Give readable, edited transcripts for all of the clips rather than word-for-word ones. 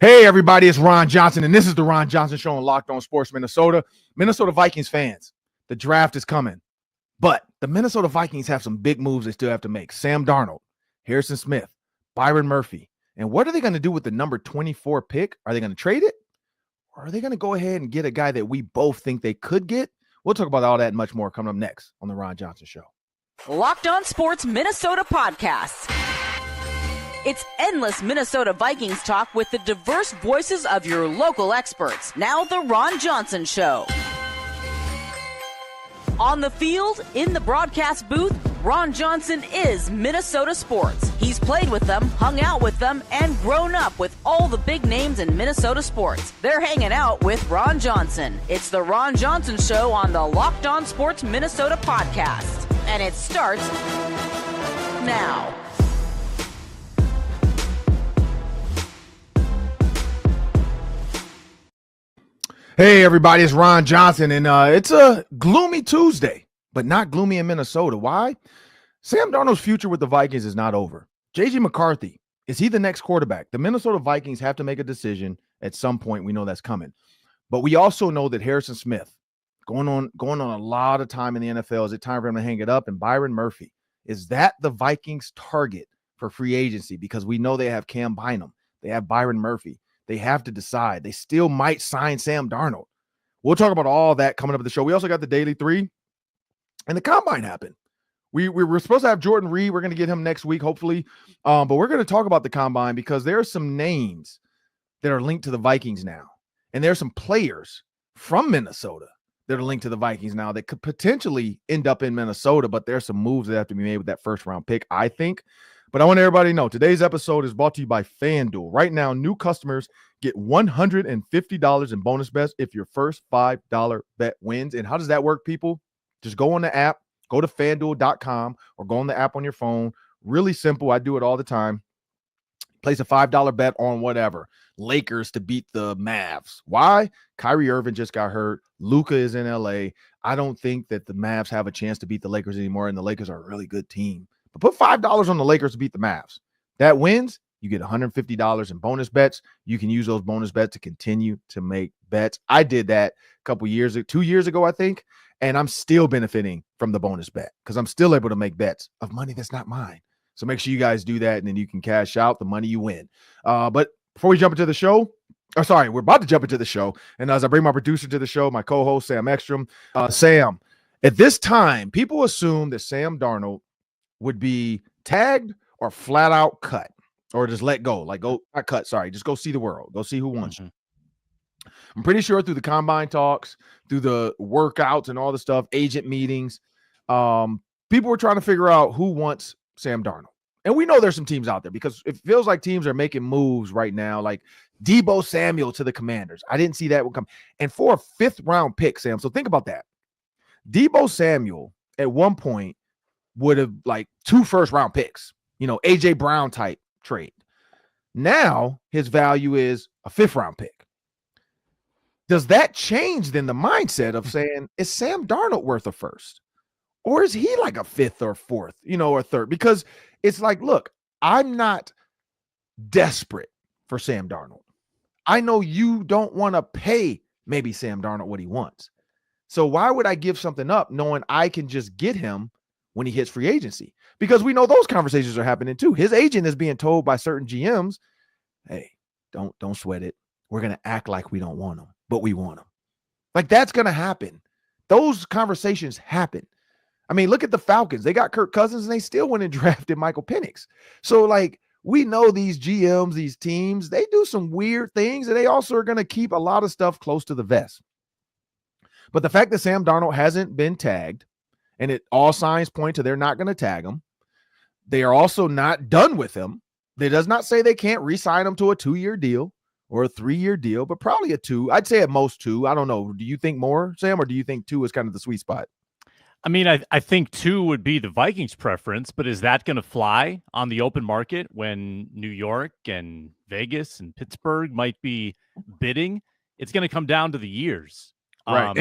Hey, everybody, it's Ron Johnson, and this is the Ron Johnson Show on Locked On Sports Minnesota. Minnesota Vikings fans, the draft is coming, but the Minnesota Vikings have some big moves they still have to make. Sam Darnold, Harrison Smith, Byron Murphy. And what are they going to do with the number 24 pick? Are they going to trade it? Or are they going to go ahead and get a guy that we both think they could get? We'll talk about all that and much more coming up next on the Ron Johnson Show. Locked On Sports Minnesota Podcast. It's endless Minnesota Vikings talk with the diverse voices of your local experts. Now the Ron Johnson Show. On the field, in the broadcast booth, Ron Johnson is Minnesota sports. He's played with them, hung out with them, and grown up with all the big names in Minnesota sports. They're hanging out with Ron Johnson. It's the Ron Johnson Show on the Locked On Sports Minnesota Podcast. And it starts now. Hey, everybody, it's Ron Johnson, and it's a gloomy Tuesday, but not gloomy in Minnesota. Why? Sam Darnold's future with the Vikings is not over. J.J. McCarthy, is he the next quarterback? The Minnesota Vikings have to make a decision at some point. We know that's coming. But we also know that Harrison Smith, going on a lot of time in the NFL, is it time for him to hang it up? And Byron Murphy, is that the Vikings' target for free agency? Because we know they have Cam Bynum. They have Byron Murphy. They have to decide. They still might sign Sam Darnold. We'll talk about all that coming up at the show. We also got the Daily 3, and the Combine happened. We were supposed to have Jordan Reed. We're going to get him next week, hopefully. But we're going to talk about the Combine because there are some names that are linked to the Vikings now. And there are some players from Minnesota that are linked to the Vikings now that could potentially end up in Minnesota, but there are some moves that have to be made with that first-round pick, I think. But I want everybody to know today's episode is brought to you by FanDuel. Right now, new customers get $150 in bonus bets if your first $5 bet wins. And how does that work, people? Just go on the app, go to FanDuel.com, or go on the app on your phone. Really simple. I do it all the time. Place a $5 bet on whatever. Lakers to beat the Mavs. Why? Kyrie Irving just got hurt. Luka is in LA. I don't think that the Mavs have a chance to beat the Lakers anymore, and the Lakers are a really good team. But put $5 on the Lakers to beat the Mavs. That wins, you get $150 in bonus bets. You can use those bonus bets to continue to make bets. I did that a couple years, 2 years ago, I think, and I'm still benefiting from the bonus bet because I'm still able to make bets of money that's not mine. So make sure you guys do that, and then you can cash out the money you win. But before we jump into the show, we're about to jump into the show. And as I bring my producer to the show, my co-host, Sam Ekstrom. Sam, at this time, people assume that Sam Darnold would be tagged or flat out cut or just let go. Like, go, not cut, sorry. Just go see the world. Go see who wants you. I'm pretty sure through the combine talks, through the workouts and all the stuff, agent meetings, people were trying to figure out who wants Sam Darnold. And we know there's some teams out there because it feels like teams are making moves right now, like Deebo Samuel to the Commanders. I didn't see that would come. And for a fifth-round pick, Sam, so think about that. Deebo Samuel at one point would have like 2 first-round picks, A.J. Brown type trade. Now his value is a 5th-round pick. Does that change then the mindset of saying, is Sam Darnold worth a first? Or is he like a 5th or 4th, or 3rd? Because it's like, look, I'm not desperate for Sam Darnold. I know you don't want to pay maybe Sam Darnold what he wants. So why would I give something up knowing I can just get him when he hits free agency? Because we know those conversations are happening too. His agent is being told by certain GMs, hey, don't sweat it. We're going to act like we don't want him, but we want him. Like, that's going to happen. Those conversations happen. I mean, look at the Falcons. They got Kirk Cousins and they still went and drafted Michael Penix. So, like, we know these GMs, these teams, they do some weird things, and they also are going to keep a lot of stuff close to the vest. But the fact that Sam Darnold hasn't been tagged, and all signs point to they're not going to tag him, they are also not done with him. That does not say they can't re-sign him to a 2-year deal or a 3-year deal, but probably a 2. I'd say at most 2. I don't know. Do you think more, Sam, or do you think 2 is kind of the sweet spot? I mean, I think 2 would be the Vikings' preference, but is that going to fly on the open market when New York and Vegas and Pittsburgh might be bidding? It's going to come down to the years. Right.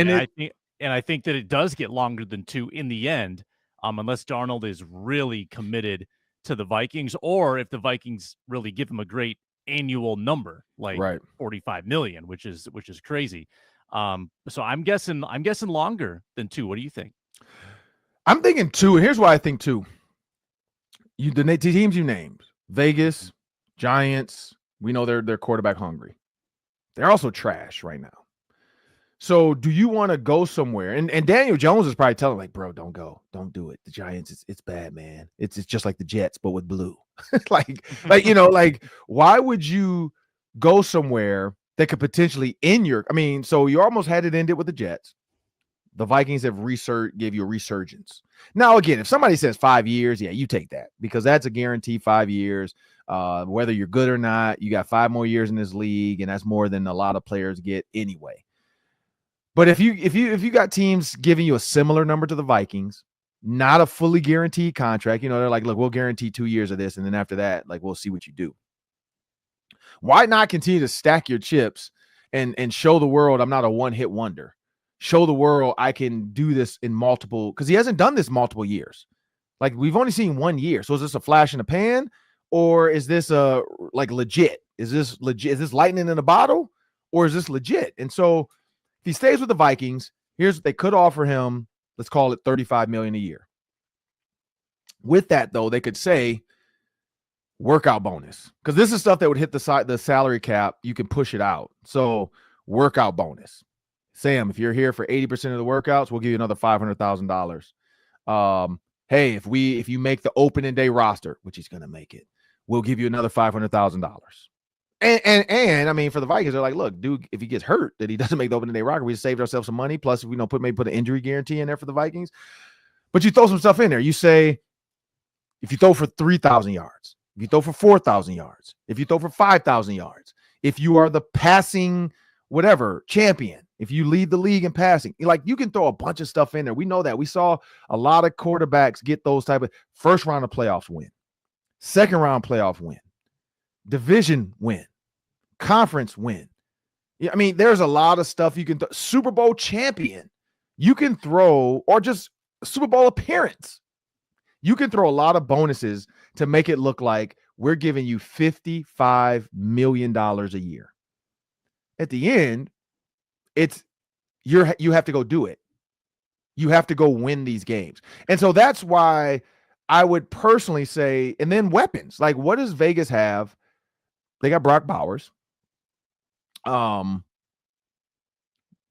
I think that it does get longer than 2 in the end, unless Darnold is really committed to the Vikings, or if the Vikings really give him a great annual number, like Right. 45 million, which is crazy. So I'm guessing longer than 2. What do you think? I'm thinking 2, and here's why I think 2. The teams you named, Vegas, Giants, we know they're quarterback hungry. They're also trash right now. So do you want to go somewhere? And Daniel Jones is probably telling, like, bro, don't go. Don't do it. The Giants, it's bad, man. It's just like the Jets, but with blue. like, why would you go somewhere that could potentially end your – I mean, so you almost had it ended with the Jets. The Vikings have gave you a resurgence. Now, again, if somebody says 5 years, yeah, you take that because that's a guarantee 5 years. Whether you're good or not, you got 5 more years in this league, and that's more than a lot of players get anyway. But if you got teams giving you a similar number to the Vikings, not a fully guaranteed contract, they're like, look, we'll guarantee 2 years of this, and then after that, like, we'll see what you do. Why not continue to stack your chips and show the world I'm not a one-hit wonder? Show the world I can do this in multiple, because he hasn't done this multiple years. Like, we've only seen 1 year. So is this a flash in the pan, or is this legit? Is this legit? Is this lightning in a bottle, or is this legit? And so if he stays with the Vikings, here's what they could offer him. Let's call it $35 million a year. With that, though, they could say workout bonus, because this is stuff that would hit the salary cap. You can push it out. So workout bonus. Sam, if you're here for 80% of the workouts, we'll give you another $500,000. Hey, if you make the opening day roster, which he's going to make it, we'll give you another $500,000. And I mean, for the Vikings, they're like, look, dude, if he gets hurt, that he doesn't make the opening day roster, we saved ourselves some money. Plus, if we don't put an injury guarantee in there for the Vikings. But you throw some stuff in there. You say, if you throw for 3,000 yards, if you throw for 4,000 yards, if you throw for 5,000 yards, if you are the passing whatever champion, if you lead the league in passing, like, you can throw a bunch of stuff in there. We know that. We saw a lot of quarterbacks get those type of first round of playoffs win, second round playoff win, division win, conference win. Yeah, I mean, there's a lot of stuff you can Super Bowl champion. You can throw, or just Super Bowl appearance. You can throw a lot of bonuses to make it look like we're giving you $55 million a year. At the end, you have to go do it. You have to go win these games. And so that's why I would personally say, and then weapons. Like, what does Vegas have? They got Brock Bowers. What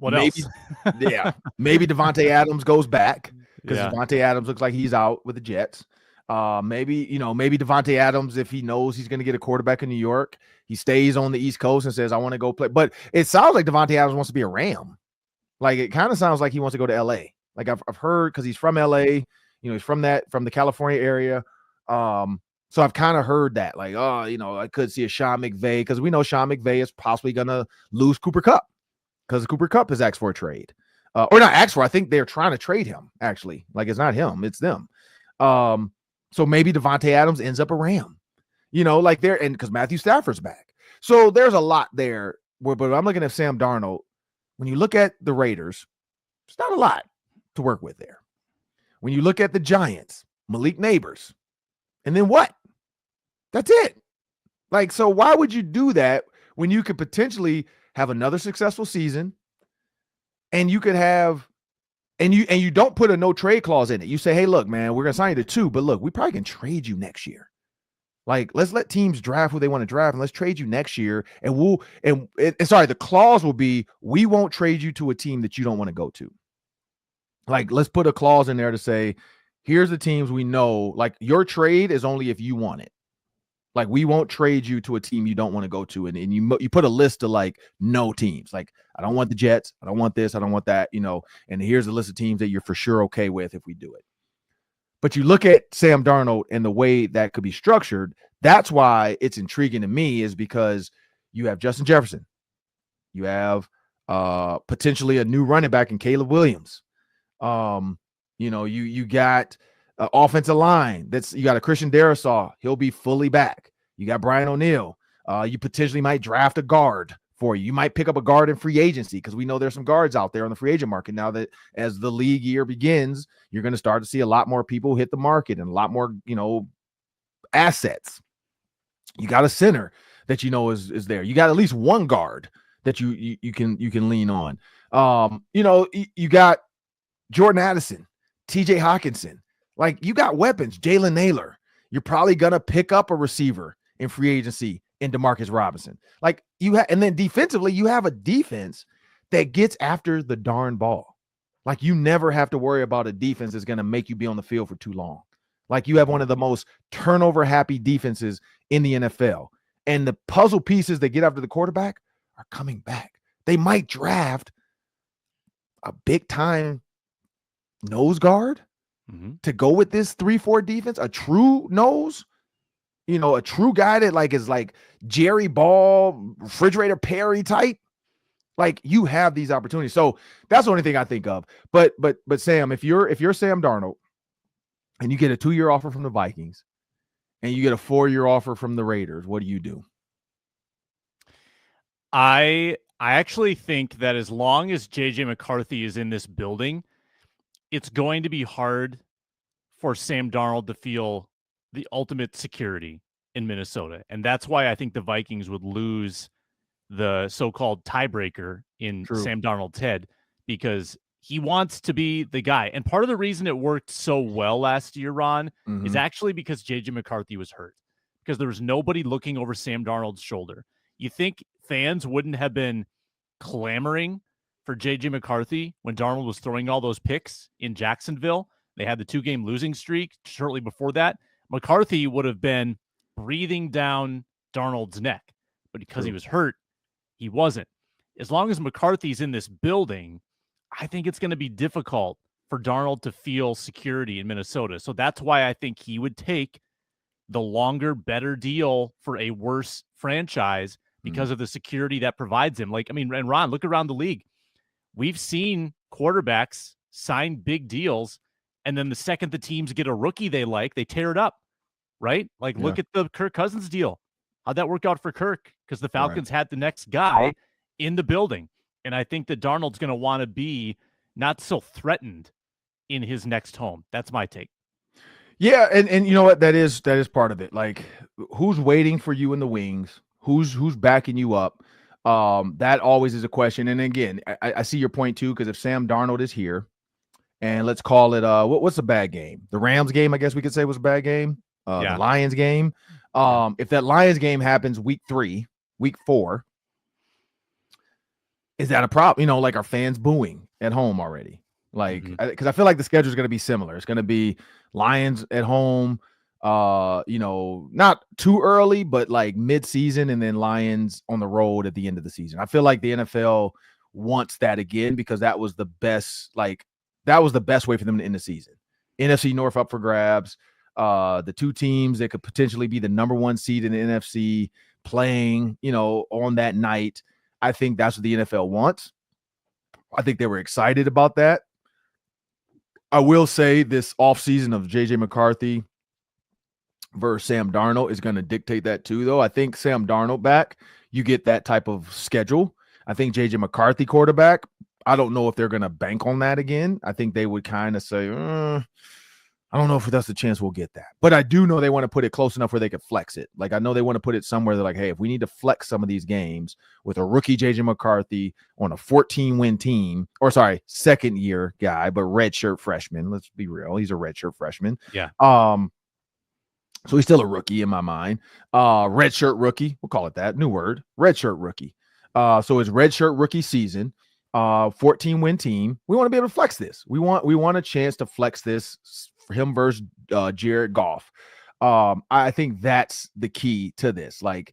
maybe, else? Yeah. Maybe Devontae Adams goes back, because Yeah. Devontae Adams looks like he's out with the Jets. Maybe Devontae Adams, if he knows he's going to get a quarterback in New York, he stays on the East Coast and says, I want to go play. But it sounds like Devontae Adams wants to be a Ram. Like, it kind of sounds like he wants to go to LA. Like, I've heard, because he's from LA, he's from the California area. So I've kind of heard that, like, I could see a Sean McVay, because we know Sean McVay is possibly going to lose Cooper Kupp, because Cooper Kupp has asked for a trade. Or not asked for, I think they're trying to trade him, actually. Like, it's not him, it's them. So maybe Devontae Adams ends up a Ram, like there, and because Matthew Stafford's back. So there's a lot there. But I'm looking at Sam Darnold. When you look at the Raiders, there's not a lot to work with there. When you look at the Giants, Malik Neighbors, and then what? That's it. Like, so why would you do that when you could potentially have another successful season, and you could have, and you don't put a no trade clause in it. You say, hey, look, man, we're going to sign you to 2, but look, we probably can trade you next year. Like, let's let teams draft who they want to draft, and let's trade you next year. And the clause will be, we won't trade you to a team that you don't want to go to. Like, let's put a clause in there to say, here's the teams we know, like, your trade is only if you want it. Like, we won't trade you to a team you don't want to go to. And you put a list of, like, no teams. Like, I don't want the Jets. I don't want this. I don't want that, and here's a list of teams that you're for sure okay with if we do it. But you look at Sam Darnold and the way that could be structured, that's why it's intriguing to me, is because you have Justin Jefferson. You have potentially a new running back in Caleb Williams. You got offensive line. You got a Christian Darrisaw. He'll be fully back. You got Brian O'Neill. You potentially might draft a guard for you. You might pick up a guard in free agency, because we know there's some guards out there on the free agent market now that, as the league year begins, you're going to start to see a lot more people hit the market and a lot more, assets. You got a center that is there. You got at least one guard that you can lean on. You got Jordan Addison, TJ Hawkinson. Like, you got weapons. Jalen Naylor. You're probably gonna pick up a receiver in free agency in DeMarcus Robinson. Like, and then defensively, you have a defense that gets after the darn ball. Like, you never have to worry about a defense that's gonna make you be on the field for too long. Like, you have one of the most turnover happy defenses in the NFL. And the puzzle pieces that get after the quarterback are coming back. They might draft a big time nose guard to go with this 3-4 defense, a true nose, a true guy that is like Jerry Ball, Refrigerator Perry type. Like, you have these opportunities. So that's the only thing I think of. But Sam, if you're Sam Darnold and you get a 2-year offer from the Vikings and you get a 4-year offer from the Raiders, what do you do? I actually think that as long as JJ McCarthy is in this building, it's going to be hard for Sam Darnold to feel the ultimate security in Minnesota. And that's why I think the Vikings would lose the so-called tiebreaker in Sam Darnold's head, because he wants to be the guy. And part of the reason it worked so well last year, Ron, is actually because JJ McCarthy was hurt, because there was nobody looking over Sam Darnold's shoulder. You think fans wouldn't have been clamoring for JJ McCarthy when Darnold was throwing all those picks in Jacksonville? They had the 2-game losing streak shortly before that. McCarthy would have been breathing down Darnold's neck, but because he was hurt, he wasn't. As long as McCarthy's in this building, I think it's going to be difficult for Darnold to feel security in Minnesota. So that's why I think he would take the longer, better deal for a worse franchise because of the security that provides him. And Ron, look around the league. We've seen quarterbacks sign big deals, and then the second the teams get a rookie they like, they tear it up, right? Look at the Kirk Cousins deal. How'd that work out for Kirk? Because the Falcons had the next guy in the building. And I think that Darnold's going to want to be not so threatened in his next home. That's my take. Yeah, and you know what? That is part of it. Like, who's waiting for you in the wings? Who's backing you up? That always is a question. And again, I see your point too, because if Sam Darnold is here, and let's call it what's a bad game? The Rams game, I guess we could say, was a bad game. The Lions game. If that Lions game happens week 3, week 4, is that a problem? Like, are fans booing at home already? Like, because I feel like the schedule is going to be similar. It's going to be Lions at home, not too early, but like mid-season, and then Lions on the road at the end of the season. I feel like the NFL wants that again, because that was the best way for them to end the season. NFC North up for grabs. The 2 teams that could potentially be the number 1 seed in the NFC playing, on that night. I think that's what the NFL wants. I think they were excited about that. I will say this offseason of JJ McCarthy versus Sam Darnold is going to dictate that too, though. I think Sam Darnold back, you get that type of schedule. I think JJ McCarthy quarterback, I don't know if they're going to bank on that again. I think they would kind of say, I don't know if that's the chance we'll get that. But I do know they want to put it close enough where they could flex it. Like, I know they want to put it somewhere they're like, hey, if we need to flex some of these games with a rookie JJ McCarthy on a 14-win team, second-year guy, but redshirt freshman. Let's be real. He's a redshirt freshman. Yeah. So he's still a rookie in my mind. Redshirt rookie. We'll call it that. New word. Redshirt rookie. So his redshirt rookie season, 14-win team. We want to be able to flex this. We want a chance to flex this for him versus Jared Goff. I think that's the key to this. Like,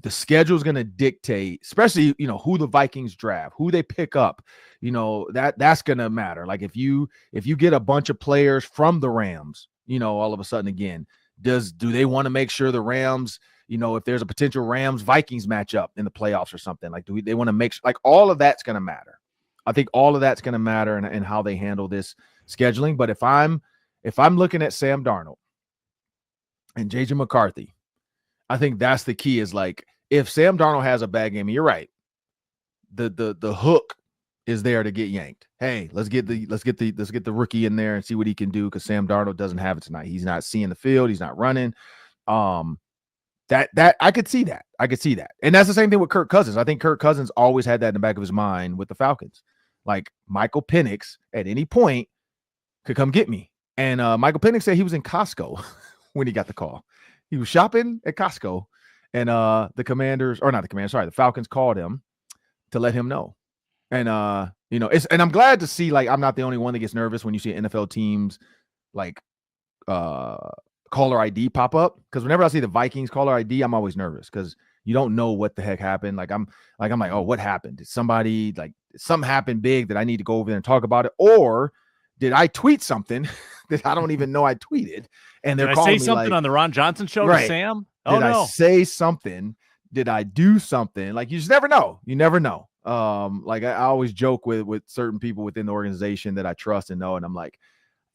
the schedule is going to dictate, especially, who the Vikings draft, who they pick up, that's going to matter. Like, if you get a bunch of players from the Rams, all of a sudden, again, do they want to make sure the Rams, if there's a potential Rams-Vikings matchup in the playoffs or something, like, they want to make sure, like, all of that's going to matter. I think all of that's going to matter in how they handle this scheduling. But if I'm looking at Sam Darnold and JJ McCarthy, I think that's the key, is like, if Sam Darnold has a bad game, and you're right, the hook is there to get yanked. Hey, let's get the rookie in there and see what he can do, because Sam Darnold doesn't have it tonight. He's not seeing the field. He's not running. That I could see that. And that's the same thing with Kirk Cousins. I think Kirk Cousins always had that in the back of his mind with the Falcons. Like Michael Penix at any point could come get me. And Michael Penix said he was in Costco when he got the call. He was shopping at Costco, and the Falcons called him to let him know. And and I'm glad to see, like, I'm not the only one that gets nervous when you see NFL teams like caller ID pop up, because whenever I see the Vikings caller ID, I'm always nervous because you don't know what the heck happened. I'm like, oh, what happened? Did something happen big that I need to go over there and talk about it, or did I tweet something that I don't even know I tweeted? And they're calling me, say something on the Ron Johnson show to Sam? Oh, did I say something? Did I do something? Like, you just never know. You never know. Like I always joke with certain people within the organization that I trust and know, and I'm like,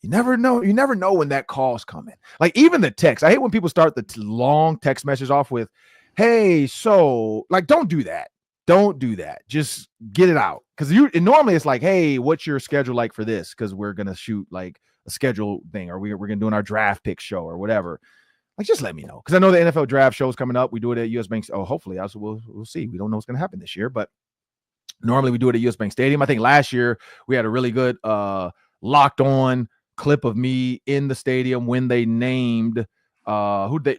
you never know. You never know when that call's coming. Like, even the text. I hate when people start the long text message off with, hey, so, like, don't do that. Don't do that. Just get it out. Because normally it's like, hey, what's your schedule like for this? Because we're going to shoot like a schedule thing, or we're going to do our draft pick show or whatever. Like, just let me know. Because I know the NFL draft show is coming up. We do it at US Bank. Oh, hopefully. We'll see. We don't know what's going to happen this year. But normally we do it at US Bank Stadium. I think last year we had a really good locked on clip of me in the stadium when they named Dallas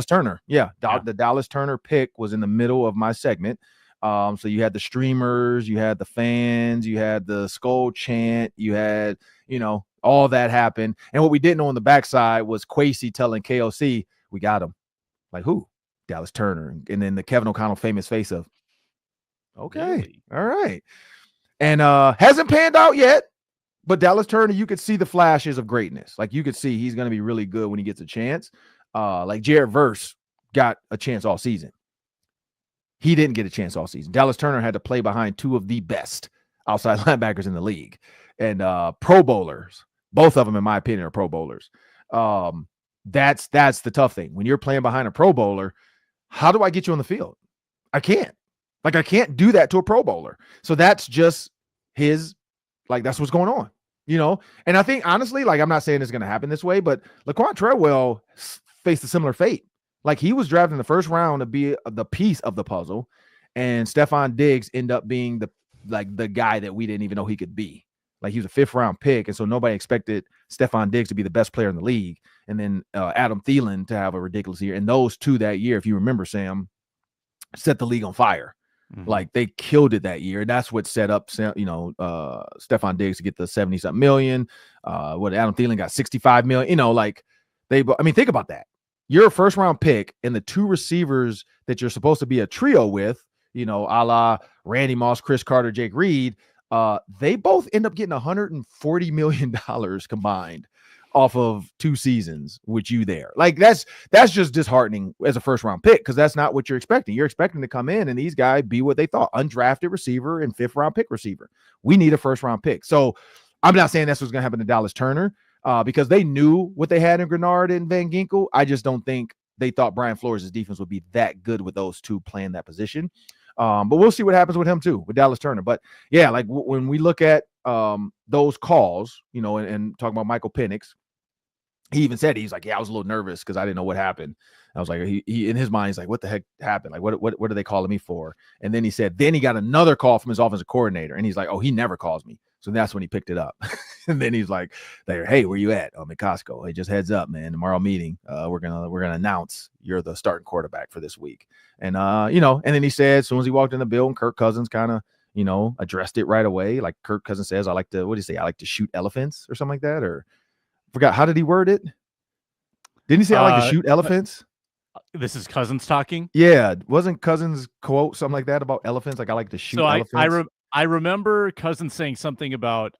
Turner. The Dallas Turner pick was in the middle of my segment. So you had the streamers, you had the fans, you had the skull chant, you had, all that happened. And what we didn't know on the backside was Kwesi telling KOC, we got him. Like, who? Dallas Turner. And then the Kevin O'Connell famous face of, okay, really? All right. And hasn't panned out yet. But Dallas Turner, you could see the flashes of greatness. Like, you could see he's going to be really good when he gets a chance. Like Jared Verse got a chance all season. He didn't get a chance all season. Dallas Turner had to play behind two of the best outside linebackers in the league. And Pro Bowlers, both of them, in my opinion, are Pro Bowlers. That's the tough thing. When you're playing behind a Pro Bowler, how do I get you on the field? I can't. Like, I can't do that to a Pro Bowler. So that's just that's what's going on, And I think, honestly, like, I'm not saying it's going to happen this way, but Laquan Treadwell faced a similar fate. Like, he was drafted in the first round to be the piece of the puzzle, and Stephon Diggs ended up being the guy that we didn't even know he could be. Like, he was a 5th round pick, and so nobody expected Stephon Diggs to be the best player in the league, and then Adam Thielen to have a ridiculous year. And those two that year, if you remember, Sam, set the league on fire. Mm-hmm. Like, they killed it that year. That's what set up, Stephon Diggs to get the 70-something million. Adam Thielen got 65 million. Think about that. You're a 1st-round pick, and the two receivers that you're supposed to be a trio with, a la Randy Moss, Chris Carter, Jake Reed, they both end up getting $140 million combined off of 2 seasons with you there. Like, that's just disheartening as a 1st-round pick, because that's not what you're expecting. You're expecting to come in and these guys be what they thought, undrafted receiver and 5th-round pick receiver. We need a 1st-round pick. So I'm not saying that's what's going to happen to Dallas Turner, because they knew what they had in Grenard and Van Ginkel. I just don't think they thought Brian Flores' defense would be that good with those two playing that position. But we'll see what happens with him too, with Dallas Turner. But yeah, like when we look at those calls, and talking about Michael Penix, he even said, he's like, yeah, I was a little nervous because I didn't know what happened. I was like, he in his mind, he's like, what the heck happened? Like, what are they calling me for? And then he said, then he got another call from his offensive coordinator, and he's like, oh, he never calls me. So that's when he picked it up. And then he's like, hey, where you at? I'm at Costco. Hey, just heads up, man. Tomorrow meeting, we're gonna announce you're the starting quarterback for this week. And and then he said, as soon as he walked in the building, Kirk Cousins kind of, addressed it right away. Like Kirk Cousins says, I like to shoot elephants or something like that. Or forgot, how did he word it? Didn't he say I like to shoot elephants? This is Cousins talking. Yeah, wasn't Cousins quote something like that about elephants? Like, I like to shoot elephants. I remember Cousins saying something about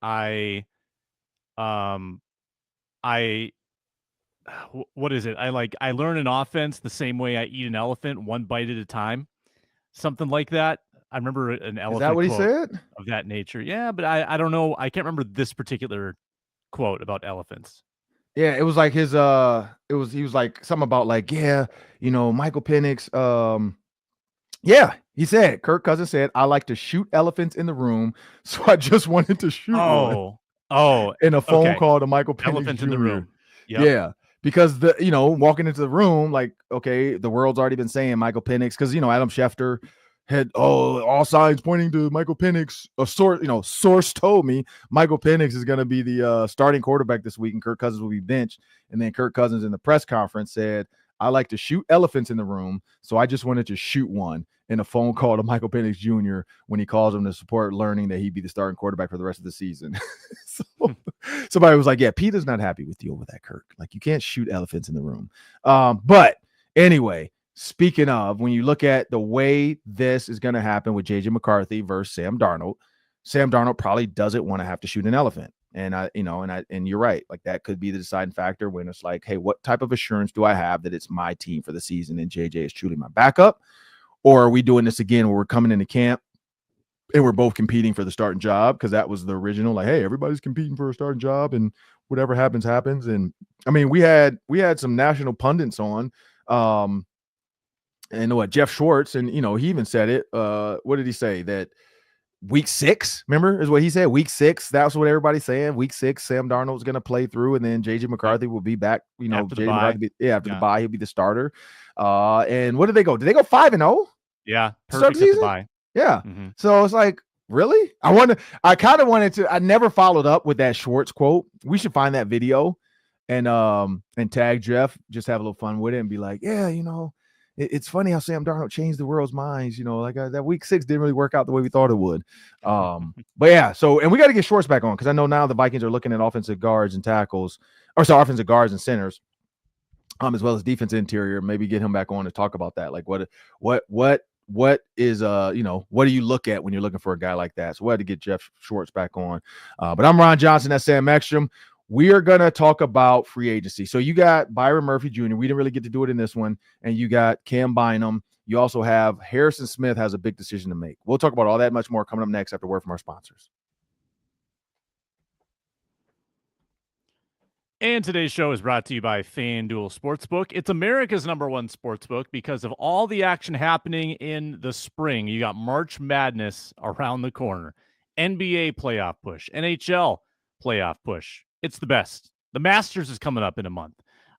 what is it? I learn an offense the same way I eat an elephant, one bite at a time, something like that. I remember an elephant. Is that what he said? Of that nature, yeah. But I don't know. I can't remember this particular quote about elephants. Yeah, it was like he was like something about like, yeah, Michael Penix. Yeah, he said, Kirk Cousins said, I like to shoot elephants in the room, so I just wanted to shoot one. Oh, in a phone call to Michael Penix Elephant Jr. in the room. Yep. Yeah, because walking into the room, like, okay, the world's already been saying Michael Penix, because Adam Schefter had all signs pointing to Michael Penix. A source told me Michael Penix is going to be the starting quarterback this week, and Kirk Cousins will be benched. And then Kirk Cousins in the press conference said, "I like to shoot elephants in the room, so I just wanted to shoot one," in a phone call to Michael Penix Jr. when he calls him to support learning that he'd be the starting quarterback for the rest of the season. So somebody was like, "Yeah, Peter's not happy with you over that, Kirk. Like, you can't shoot elephants in the room." But anyway, speaking of, when you look at the way this is going to happen with JJ McCarthy versus Sam Darnold probably doesn't want to have to shoot an elephant. And and you're right. Like, that could be the deciding factor when it's like, hey, what type of assurance do I have that it's my team for the season and JJ is truly my backup? Or are we doing this again where we're coming into camp and we're both competing for the starting job? Because that was the original, like, hey, everybody's competing for a starting job and whatever happens. And I mean, we had some national pundits on, and what, Jeff Schwartz, and he even said it. What did he say? That week 6, remember, is what he said. Week 6, that's what everybody's saying. Week 6, Sam Darnold's going to play through, and then JJ McCarthy will be back. After the bye. After the bye, he'll be the starter. And what did they go? Did they go 5-0? Yeah, perfect at the bye. Yeah. Mm-hmm. So it's like, really? I kind of wanted to. I never followed up with that Schwartz quote. We should find that video and tag Jeff. Just have a little fun with it and be like, yeah, it's funny how Sam Darnold changed the world's minds. Like that week 6 didn't really work out the way we thought it would. But yeah. So, and we got to get Schwartz back on, because I know now the Vikings are looking at offensive guards and offensive guards and centers, as well as defense interior. Maybe get him back on to talk about that. Like, what is what do you look at when you're looking for a guy like that? So we had to get Jeff Schwartz back on. But I'm Ron Johnson. That's Sam Ekstrom. We are going to talk about free agency. So you got Byron Murphy Jr. We didn't really get to do it in this one. And you got Cam Bynum. You also have Harrison Smith has a big decision to make. We'll talk about all that much more coming up next after word from our sponsors. And today's show is brought to you by FanDuel Sportsbook. It's America's #1 sportsbook because of all the action happening in the spring. You got March Madness around the corner, NBA playoff push, NHL playoff push. It's the best. The Masters is coming up in a month.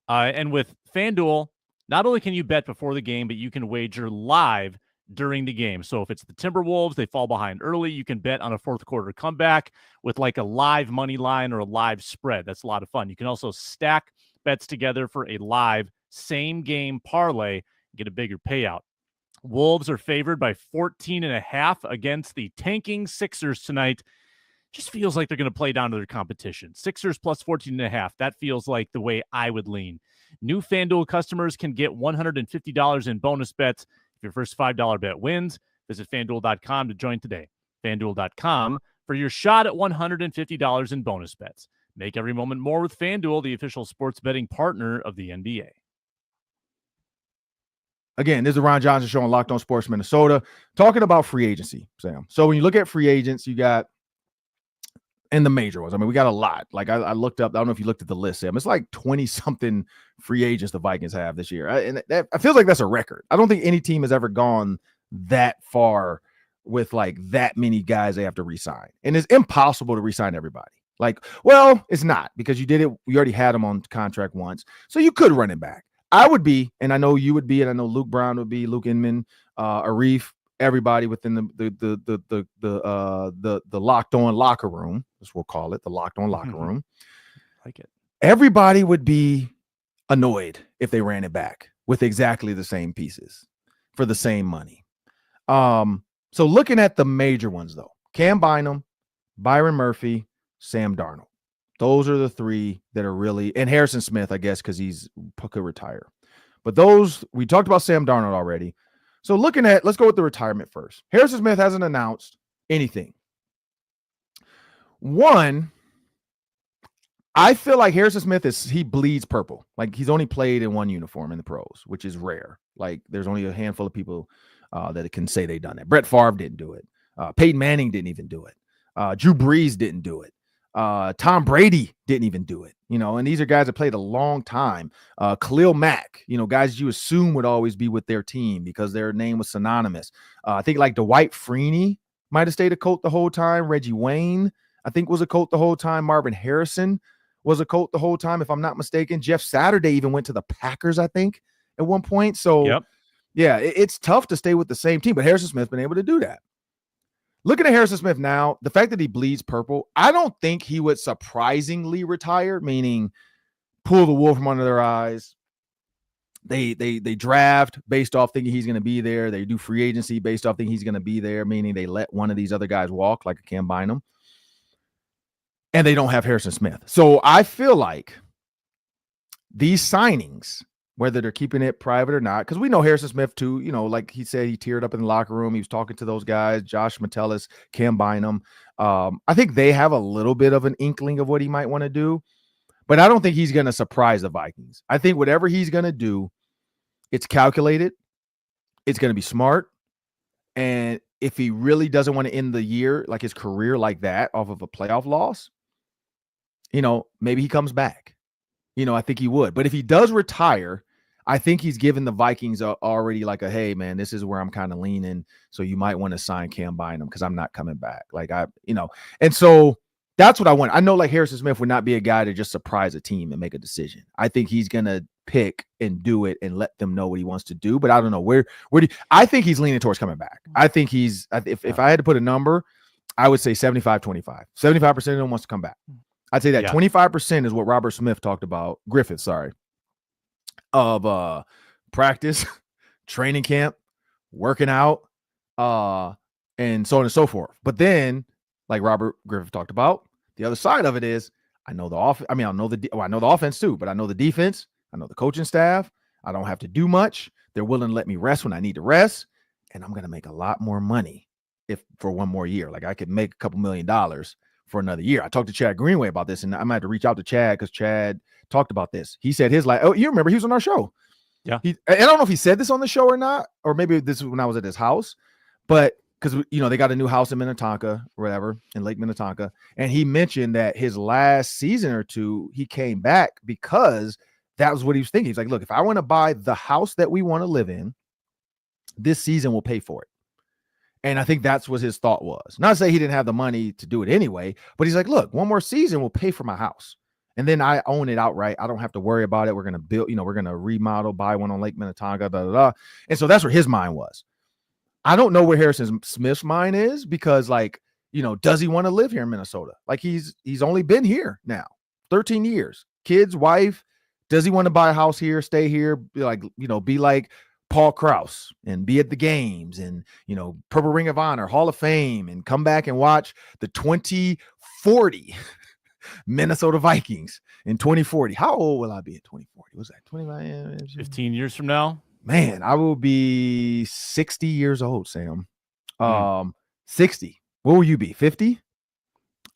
And with FanDuel, not only can you bet before the game, but you can wager live during the game. So if it's the Timberwolves, they fall behind early, you can bet on a fourth quarter comeback with like a live money line or a live spread. That's a lot of fun. You can also stack bets together for a live same game parlay and get a bigger payout. Wolves are favored by 14.5 against the tanking Sixers tonight. Just feels like they're going to play down to their competition. Sixers plus 14.5. That feels like the way I would lean. New FanDuel customers can get $150 in bonus bets if your first $5 bet wins. Visit FanDuel.com to join today. FanDuel.com for your shot at $150 in bonus bets. Make every moment more with FanDuel, the official sports betting partner of the NBA. Again, this is the Ron Johnson Show on Locked On Sports Minnesota, talking about free agency, Sam. So when you look at free agents, you got, and the major ones, I mean, we got a lot. Like I looked up, I don't know if you looked at the list, Sam. It's like 20-something free agents the Vikings have this year. I feel like that's a record. I don't think any team has ever gone that far with like that many guys they have to re-sign. And it's impossible to re-sign everybody. Like, well, it's not, because you did it. You already had them on contract once. So you could run it back. I would be, and I know you would be, and I know Luke Brown would be, Luke Inman, Arif, everybody within the Locked On locker room, as we'll call it, the Locked On locker room. Like it. Everybody would be annoyed if they ran it back with exactly the same pieces for the same money. So looking at the major ones though, Cam Bynum, Byron Murphy, Sam Darnold. Those are the three that are really, and Harrison Smith, I guess, because he's could retire. But those, we talked about Sam Darnold already. So looking at, let's go with the retirement first. Harrison Smith hasn't announced anything. One, I feel like Harrison Smith he bleeds purple. Like he's only played in one uniform in the pros, which is rare. Like there's only a handful of people that can say they've done that. Brett Favre didn't do it. Peyton Manning didn't even do it. Drew Brees didn't do it. Tom Brady didn't even do it, and these are guys that played a long time. Khalil Mack, guys you assume would always be with their team because their name was synonymous. I think like Dwight Freeney might have stayed a Colt the whole time. Reggie Wayne, I think, was a Colt the whole time. Marvin Harrison was a Colt the whole time, if I'm not mistaken. Jeff Saturday even went to the Packers, I think, at one point. So, yeah, it's tough to stay with the same team, but Harrison Smith's been able to do that. Looking at Harrison Smith now, the fact that he bleeds purple, I don't think he would surprisingly retire, meaning pull the wool from under their eyes. They draft based off thinking he's going to be there. They do free agency based off thinking he's going to be there, meaning they let one of these other guys walk, like a Cam Bynum. And they don't have Harrison Smith. So I feel like these signings, whether they're keeping it private or not, because we know Harrison Smith too, you know, like he said, he teared up in the locker room. He was talking to those guys, Josh Metellus, Cam Bynum. I think they have a little bit of an inkling of what he might want to do, but I don't think he's going to surprise the Vikings. I think whatever he's going to do, it's calculated. It's going to be smart. And if he really doesn't want to end the year, like his career like that, off of a playoff loss, you know, maybe he comes back. You know, I think he would. But if he does retire, I think he's given the Vikings already like a, hey, man, this is where I'm kind of leaning. So you might want to sign Cam Bynum because I'm not coming back. Like, and so that's what I want. I know like Harrison Smith would not be a guy to just surprise a team and make a decision. I think he's going to pick and do it and let them know what he wants to do. But I don't know I think he's leaning towards coming back. I think if I had to put a number, I would say 75-25. 75% of them wants to come back. I'd say that 25% is what Robert Smith talked about, Griffith, of practice, training camp, working out, and so on and so forth. But then, like Robert Griffith talked about, the other side of it is I know the offense. I mean, I know the offense too, but I know the defense. I know the coaching staff. I don't have to do much. They're willing to let me rest when I need to rest, and I'm going to make a lot more money for one more year. Like I could make a couple $1 million for another year. I talked to Chad Greenway about this, and I might have to reach out to Chad because Chad talked about this. He said his life. Oh, you remember he was on our show. Yeah. I don't know if he said this on the show or not, or maybe this is when I was at his house, but because, you know, they got a new house in Minnetonka, or whatever, in Lake Minnetonka. And he mentioned that his last season or two, he came back because that was what he was thinking. He's like, look, if I want to buy the house that we want to live in, this season will pay for it. And I think that's what his thought was. Not to say he didn't have the money to do it anyway, but he's like, look, one more season will pay for my house. And then I own it outright. I don't have to worry about it. We're going to build, you know, we're going to remodel, buy one on Lake Minnetonka, And so that's where his mind was. I don't know where Harrison Smith's mind is because, like, you know, does he want to live here in Minnesota? Like he's only been here now 13 years, kids, wife. Does he want to buy a house here, stay here, be like Paul Krause and be at the games and, you know, Purple Ring of Honor, Hall of Fame, and come back and watch the 2040 Minnesota Vikings in 2040. How old will I be in 2040? Was that 25? 15 years from now? Man, I will be 60 years old, Sam. 60. What will you be? 50?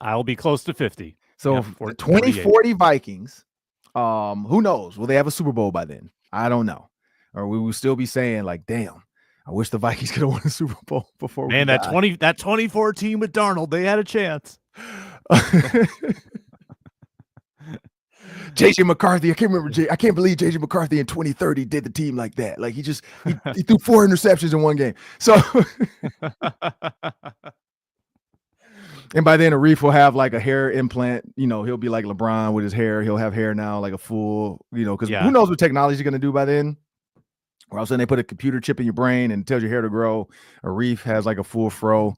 I'll be close to 50. So the 2040 Vikings, who knows? Will they have a Super Bowl by then? I don't know. Or we will still be saying, like, damn, I wish the Vikings could have won a Super Bowl before. Man, that 2014 with Darnold, they had a chance. JJ McCarthy, I can't believe JJ McCarthy in 2030 did the team like that. Like he threw 4 interceptions in one game. So and by then Arif will have like a hair implant, you know, he'll be like LeBron with his hair. He'll have hair now, like a full, you know, because who knows what technology is going to do by then. Or all of a sudden they put a computer chip in your brain and tells your hair to grow. Arif has like a full fro.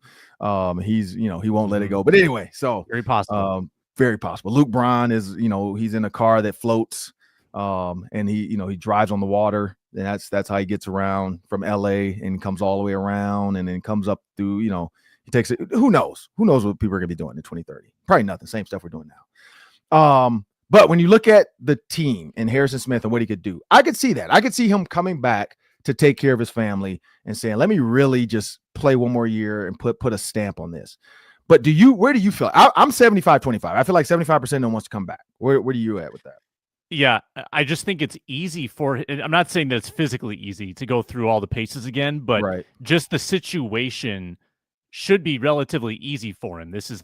He's, you know, he won't let it go. But anyway, so very possible. Very possible. Luke Bryan is, you know, he's in a car that floats, and he, you know, he drives on the water, and that's how he gets around from LA and comes all the way around and then comes up through, you know, he takes it. Who knows what people are gonna be doing in 2030? Probably nothing. Same stuff we're doing now. But when you look at the team and Harrison Smith and what he could do, I could see that. I could see him coming back to take care of his family and saying, let me really just play one more year and put a stamp on this. But where do you feel? I'm 75-25. I feel like 75% of them wants to come back. Where do you at with that? Yeah, I just think it's easy I'm not saying that it's physically easy to go through all the paces again, but just the situation should be relatively easy for him. This is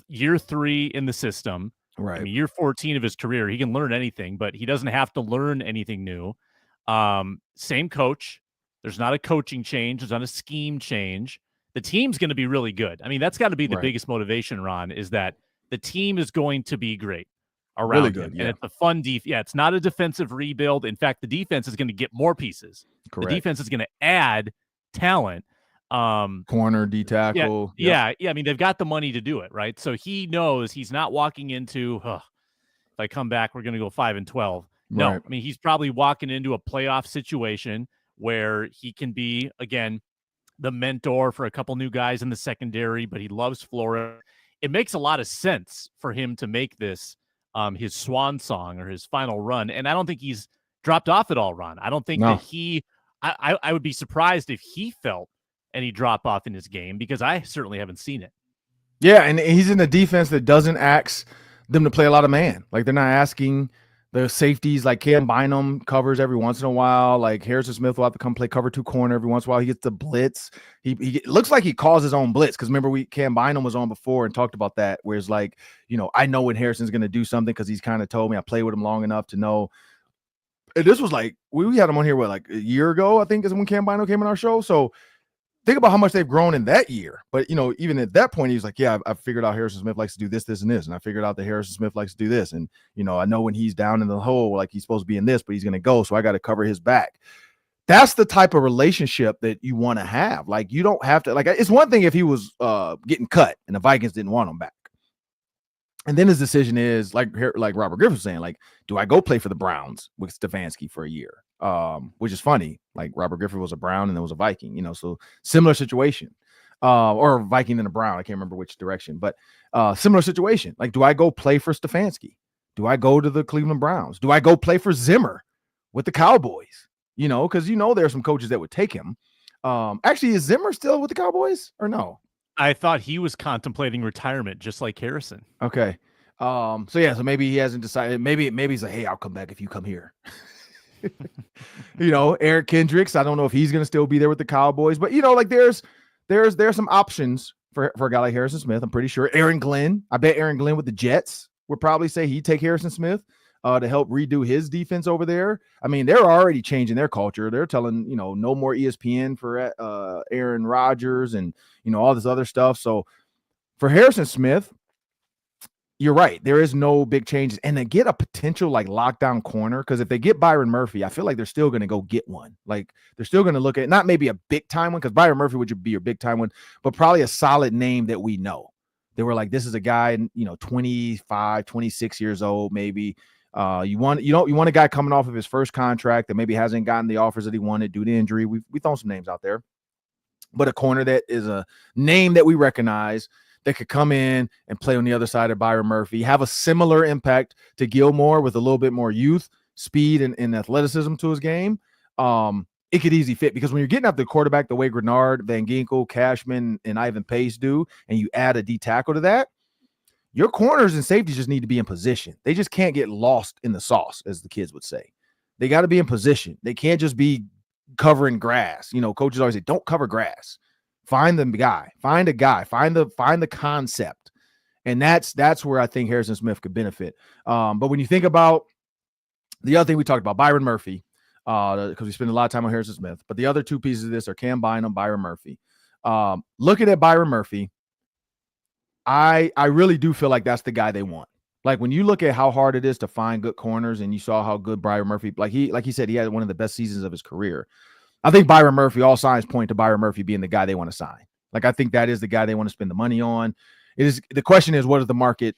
year 3 in the system. Right. I mean, year 14 of his career. He can learn anything, but he doesn't have to learn anything new. Same coach. There's not a coaching change. There's not a scheme change. The team's going to be really good. I mean, that's got to be the biggest motivation, Ron, is that the team is going to be great. around Really him. good, And yeah. it's a fun Yeah, it's not a defensive rebuild. In fact, the defense is going to get more pieces. Correct. The defense is going to add talent. Corner, D tackle. Yeah. I mean, they've got the money to do it, right? So he knows he's not walking into, if I come back, we're going to go 5-12. No, Right. I mean, he's probably walking into a playoff situation where he can be, again, the mentor for a couple new guys in the secondary, but he loves Florida. It makes a lot of sense for him to make this his swan song or his final run. And I don't think he's dropped off at all, Ron. I don't think that I would be surprised if he felt any drop off in his game, because I certainly haven't seen it. Yeah, and he's in a defense that doesn't ask them to play a lot of man. Like, they're not asking the safeties, like Cam Bynum covers every once in a while. Like, Harrison Smith will have to come play cover 2 corner every once in a while. He gets the blitz. He looks like he calls his own blitz, because remember, Cam Bynum was on before and talked about that, where it's like, I know when Harrison's going to do something, because he's kind of told me. I played with him long enough to know. And this was like, we had him on here, like a year ago, I think, is when Cam Bynum came on our show. So think about how much they've grown in that year. But, even at that point, he was like, yeah, I figured out Harrison Smith likes to do this, this, and this. And I figured out that Harrison Smith likes to do this. And, I know when he's down in the hole, like, he's supposed to be in this, but he's going to go. So I got to cover his back. That's the type of relationship that you want to have. Like, you don't have to, like, it's one thing if he was getting cut and the Vikings didn't want him back. And then his decision is, like Robert Griffin was saying, like, do I go play for the Browns with Stefanski for a year? Which is funny. Like, Robert Griffin was a Brown and then was a Viking, so similar situation. Or a Viking and a Brown. I can't remember which direction, but similar situation. Like, do I go play for Stefanski? Do I go to the Cleveland Browns? Do I go play for Zimmer with the Cowboys? Because there are some coaches that would take him. Actually, is Zimmer still with the Cowboys or no? I thought he was contemplating retirement, just like Harrison. Okay. So maybe he hasn't decided. Maybe he's like, hey, I'll come back if you come here. Eric Kendricks. I don't know if he's going to still be there with the Cowboys, but like there's some options for a guy like Harrison Smith. I'm pretty sure Aaron Glenn. I bet Aaron Glenn with the Jets would probably say he'd take Harrison Smith to help redo his defense over there. I mean, they're already changing their culture. They're telling, no more ESPN for Aaron Rodgers and, all this other stuff. So for Harrison Smith, you're right. There is no big changes. And to get a potential like lockdown corner, because if they get Byron Murphy, I feel like they're still going to go get one. Like, they're still going to look at not maybe a big time one, because Byron Murphy would be your big time one, but probably a solid name that we know. They were like, this is a guy, 25, 26 years old, maybe. You want a guy coming off of his first contract that maybe hasn't gotten the offers that he wanted due to injury. We've thrown some names out there, but a corner that is a name that we recognize that could come in and play on the other side of Byron Murphy, have a similar impact to Gilmore with a little bit more youth, speed, and athleticism to his game. It could easily fit, because when you're getting after the quarterback the way Grenard, Van Ginkel, Cashman, and Ivan Pace do, and you add a D tackle to that, your corners and safeties just need to be in position. They just can't get lost in the sauce, as the kids would say. They got to be in position. They can't just be covering grass. Coaches always say, don't cover grass. Find the guy, find a guy, find the concept. And that's where I think Harrison Smith could benefit. But when you think about the other thing we talked about, Byron Murphy, because we spend a lot of time on Harrison Smith, but the other two pieces of this are Cam Bynum, Byron Murphy. Looking at Byron Murphy, I really do feel like that's the guy they want. Like, when you look at how hard it is to find good corners, and you saw how good Byron Murphy, like he said, he had one of the best seasons of his career. I think Byron Murphy, all signs point to Byron Murphy being the guy they want to sign. Like, I think that is the guy they want to spend the money on. The question is, what does the market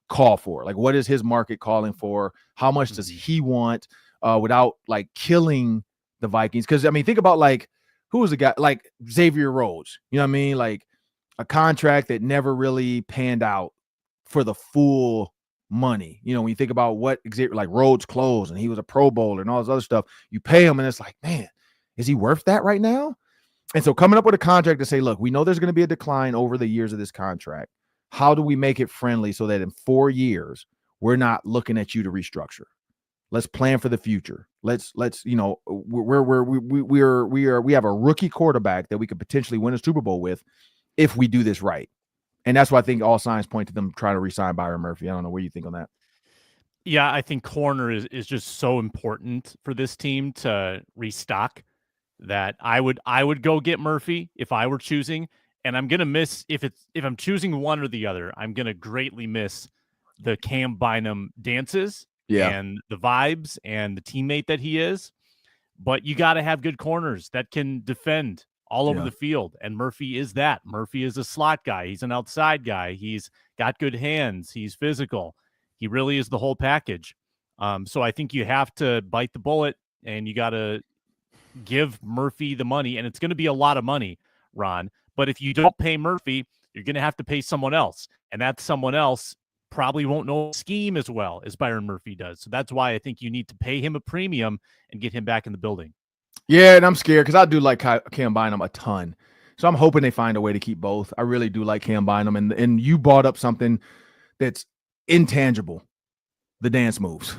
call for? Like, what is his market calling for? How much does he want without like killing the Vikings? Because I mean, think about like, who was the guy like Xavier Rhodes? You know what I mean? Like, a contract that never really panned out for the full money. When you think about what Xavier, like Rhodes closed, and he was a Pro Bowler and all this other stuff, you pay him and it's like, man, is he worth that right now? And so coming up with a contract to say, look, we know there's going to be a decline over the years of this contract. How do we make it friendly so that in 4 years, we're not looking at you to restructure? Let's plan for the future. Let's we have a rookie quarterback that we could potentially win a Super Bowl with if we do this right. And that's why I think all signs point to them trying to re-sign Byron Murphy. I don't know what you think on that. Yeah, I think corner is just so important for this team to restock that I would go get Murphy if I were choosing. And I'm gonna miss if I'm choosing one or the other, I'm gonna greatly miss the Cam Bynum dances Yeah. and the vibes and the teammate that he is. But you got to have good corners that can defend all over the field. And Murphy is that. Murphy is a slot guy. He's an outside guy. He's got good hands. He's physical. He really is the whole package. So I think you have to bite the bullet and you got to give Murphy the money. And it's going to be a lot of money, Ron. But if you don't pay Murphy, you're going to have to pay someone else. And that someone else probably won't know scheme as well as Byron Murphy does. So that's why I think you need to pay him a premium and get him back in the building. Yeah, and I'm scared because I do like Cam Bynum a ton. So I'm hoping they find a way to keep both. I really do like Cam Bynum. And you brought up something that's intangible, the dance moves.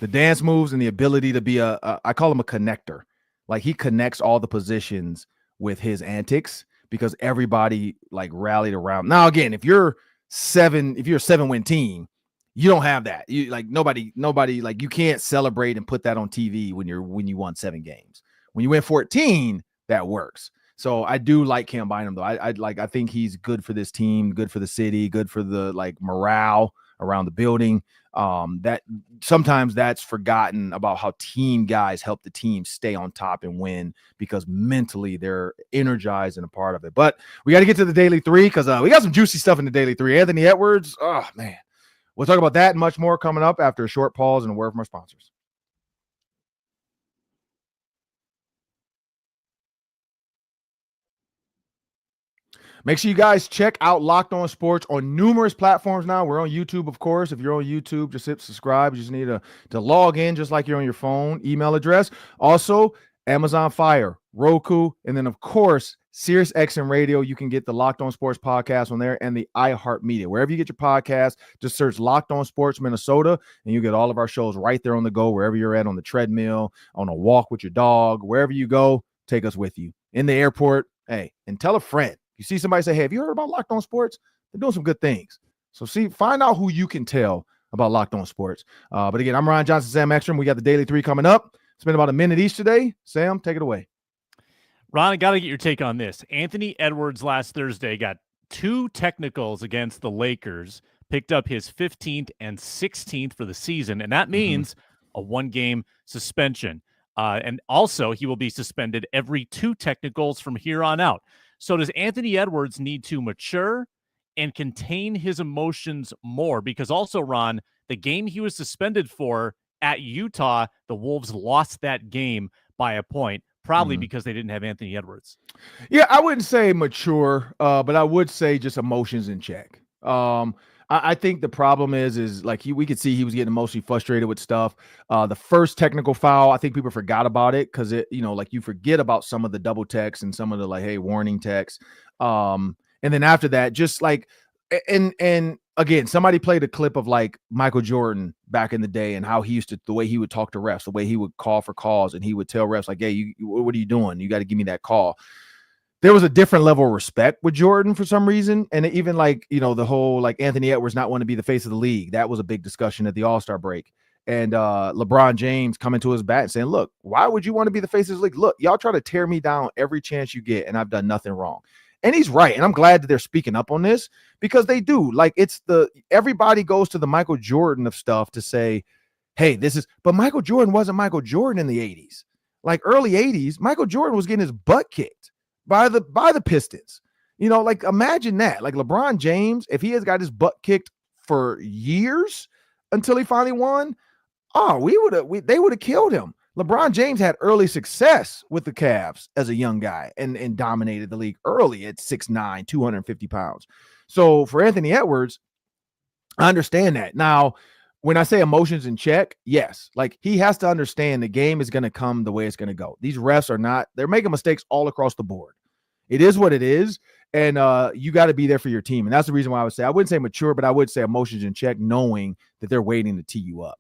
The dance moves and the ability to be I call him a connector. Like he connects all the positions with his antics because everybody like rallied around. Now, again, if you're a 7-win team, you don't have that. You like nobody like you can't celebrate and put that on TV when you won 7 games. When you win 14, that works. So I do like Cam Bynum though. I think he's good for this team, good for the city, good for the like morale around the building. That sometimes that's forgotten about how team guys help the team stay on top and win because mentally they're energized and a part of it. But we got to get to the Daily 3 because we got some juicy stuff in the Daily 3. Anthony Edwards, oh man. We'll talk about that and much more coming up after a short pause and a word from our sponsors. Make sure you guys check out Locked On Sports on numerous platforms now. We're on YouTube, of course. If you're on YouTube, just hit subscribe. You just need to log in just like you're on your phone, email address. Also, Amazon Fire, Roku, and then, of course, SiriusXM Radio. You can get the Locked On Sports podcast on there and the iHeartMedia. Wherever you get your podcast, just search Locked On Sports Minnesota, and you get all of our shows right there on the go, wherever you're at, on the treadmill, on a walk with your dog, wherever you go, take us with you. In the airport, hey, and tell a friend. You see somebody say, hey, have you heard about Locked On Sports? They're doing some good things. So find out who you can tell about Locked On Sports. But again, I'm Ryan Johnson, Sam Ekstrom. We got the Daily 3 coming up. It's been about a minute each today. Sam, take it away. Ron, I got to get your take on this. Anthony Edwards last Thursday got 2 technicals against the Lakers, picked up his 15th and 16th for the season, and that means a 1-game suspension. And also, he will be suspended every 2 technicals from here on out. So does Anthony Edwards need to mature and contain his emotions more? Because also, Ron, the game he was suspended for at Utah, the Wolves lost that game by a point, probably because they didn't have Anthony Edwards. Yeah, I wouldn't say mature, but I would say just emotions in check. I think the problem is like we could see he was getting emotionally frustrated with stuff. The first technical foul, I think people forgot about it because like you forget about some of the double texts and some of the like, hey, warning texts. And then after that, just like, and again, somebody played a clip of like Michael Jordan back in the day and how he used to, the way he would talk to refs, the way he would call for calls, and he would tell refs like, hey, what are you doing? You got to give me that call. There was a different level of respect with Jordan for some reason. And even like, the whole like Anthony Edwards not want to be the face of the league. That was a big discussion at the All-Star break. And LeBron James coming to his bat and saying, look, why would you want to be the face of the league? Look, y'all try to tear me down every chance you get, and I've done nothing wrong. And he's right. And I'm glad that they're speaking up on this because they do. Like everybody goes to the Michael Jordan of stuff to say, hey, but Michael Jordan wasn't Michael Jordan in the 80s. Like early 80s, Michael Jordan was getting his butt kicked by the Pistons. Like imagine that. Like LeBron James, if he has got his butt kicked for years until he finally won, they would have killed him. LeBron James had early success with the Cavs as a young guy and dominated the league early at 6'9", 250 pounds. So for Anthony Edwards, I understand that. Now, when I say emotions in check, yes, like he has to understand the game is going to come the way it's going to go. These refs they're making mistakes all across the board. It is what it is. And you got to be there for your team. And that's the reason why I wouldn't say mature, but I would say emotions in check, knowing that they're waiting to tee you up.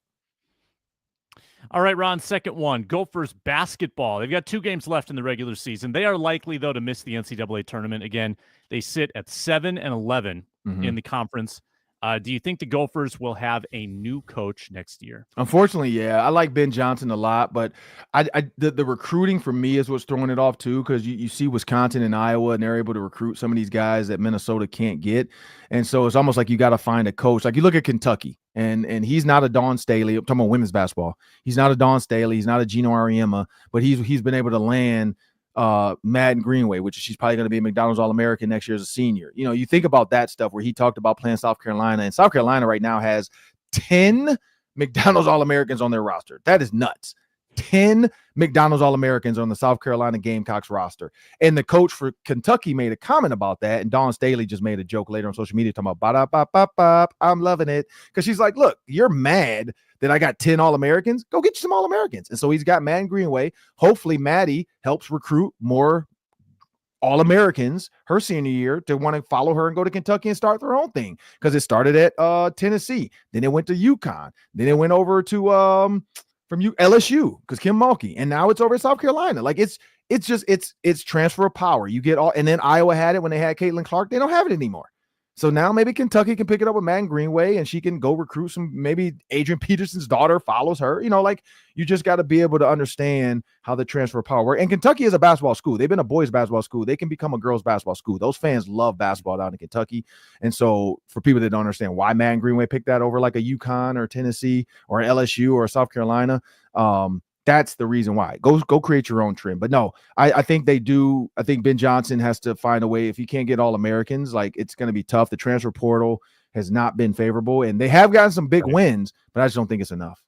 All right, Ron, second one, Gophers basketball. They've got 2 games left in the regular season. They are likely, though, to miss the NCAA tournament. Again, they sit at 7-11 in the conference. Do you think the Gophers will have a new coach next year? Unfortunately, yeah. I like Ben Johnson a lot, but the recruiting for me is what's throwing it off too, because you see Wisconsin and Iowa, and they're able to recruit some of these guys that Minnesota can't get. And so it's almost like you got to find a coach. Like you look at Kentucky, and he's not a Dawn Staley. I'm talking about women's basketball. He's not a Dawn Staley. He's not a Gino Auriemma, but he's been able to land Madden Greenway, which she's probably going to be a McDonald's All-American next year as a senior. You know, you think about that stuff where he talked about playing South Carolina, and South Carolina right now has 10 McDonald's All-Americans on their roster. That is nuts. 10 McDonald's All-Americans on the South Carolina Gamecocks roster. And the coach for Kentucky made a comment about that, and Dawn Staley just made a joke later on social media talking about ba-da-ba-ba-ba, I'm loving it. Because she's like, look, you're mad that I got 10 All-Americans. Go get you some All-Americans. And so he's got Madden Greenway. Hopefully Maddie helps recruit more All-Americans her senior year to want to follow her and go to Kentucky and start their own thing, because it started at Tennessee, then it went to UConn, then it went over to LSU because Kim Mulkey, and now it's over at South Carolina. Like it's transfer of power. You get all, and then Iowa had it when they had Caitlin Clark. They don't have it anymore. So now maybe Kentucky can pick it up with Madden Greenway, and she can go recruit some. Maybe Adrian Peterson's daughter follows her. You know, like you just got to be able to understand how the transfer of power works. And Kentucky is a basketball school. They've been a boys basketball school. They can become a girls basketball school. Those fans love basketball down in Kentucky. And so for people that don't understand why Madden Greenway picked that over like a UConn or Tennessee or LSU or South Carolina, that's the reason why. Go create your own trend. But no, I think they do. I think Ben Johnson has to find a way. If he can't get All-Americans, like it's going to be tough. The transfer portal has not been favorable, and they have gotten some big wins, but I just don't think it's enough.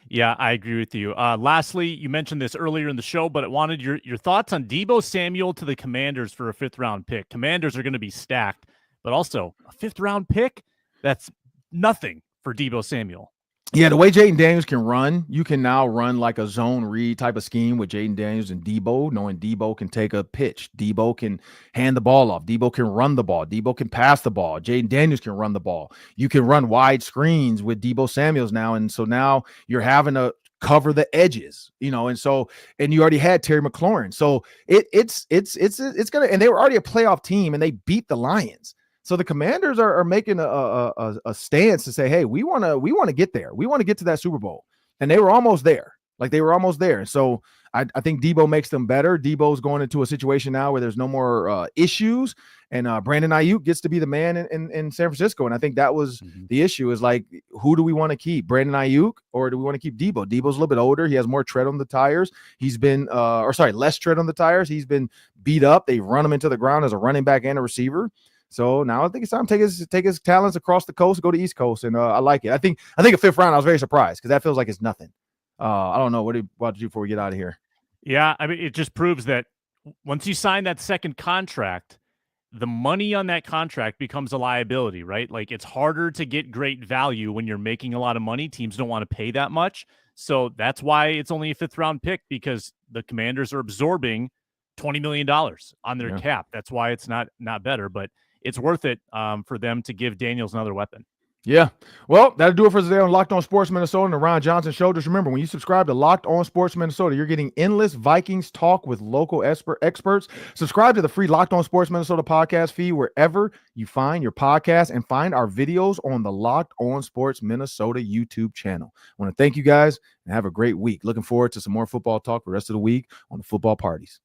Yeah, I agree with you. Lastly, you mentioned this earlier in the show, but I wanted your thoughts on Deebo Samuel to the Commanders for a 5th-round pick. Commanders are going to be stacked, but also a 5th-round pick, that's nothing for Deebo Samuel. Yeah, the way Jaden Daniels can run, you can now run like a zone read type of scheme with Jaden Daniels and Deebo, knowing Deebo can take a pitch. Deebo can hand the ball off. Deebo can run the ball. Deebo can pass the ball. Jaden Daniels can run the ball. You can run wide screens with Deebo Samuels now. And so now you're having to cover the edges, you know, and you already had Terry McLaurin. So it's gonna, and they were already a playoff team and they beat the Lions. So the Commanders are making a stance to say, hey, we want to get there. We want to get to that Super Bowl. And they were almost there. Like they were almost there. So I think Deebo makes them better. Deebo's going into a situation now where there's no more issues. And Brandon Ayuk gets to be the man in San Francisco. And I think that was the issue, is like, who do we want to keep? Brandon Ayuk, or do we want to keep Deebo? Deebo's a little bit older. He has more tread on the tires. He's been less tread on the tires. He's been beat up. They run him into the ground as a running back and a receiver. So now I think it's time to take his talents across the coast, go to East Coast, and I like it. I think a 5th round, I was very surprised because that feels like it's nothing. I don't know. What do you do before we get out of here? Yeah, I mean, it just proves that once you sign that second contract, the money on that contract becomes a liability, right? Like it's harder to get great value when you're making a lot of money. Teams don't want to pay that much. So that's why it's only a 5th-round pick, because the Commanders are absorbing $20 million on their cap. That's why it's not better, but it's worth it for them to give Daniels another weapon. Yeah. Well, that'll do it for today on Locked On Sports Minnesota and the Ron Johnson Show. Just remember, when you subscribe to Locked On Sports Minnesota, you're getting endless Vikings talk with local experts. Subscribe to the free Locked On Sports Minnesota podcast feed wherever you find your podcast, and find our videos on the Locked On Sports Minnesota YouTube channel. I want to thank you guys and have a great week. Looking forward to some more football talk the rest of the week on the Football Parties.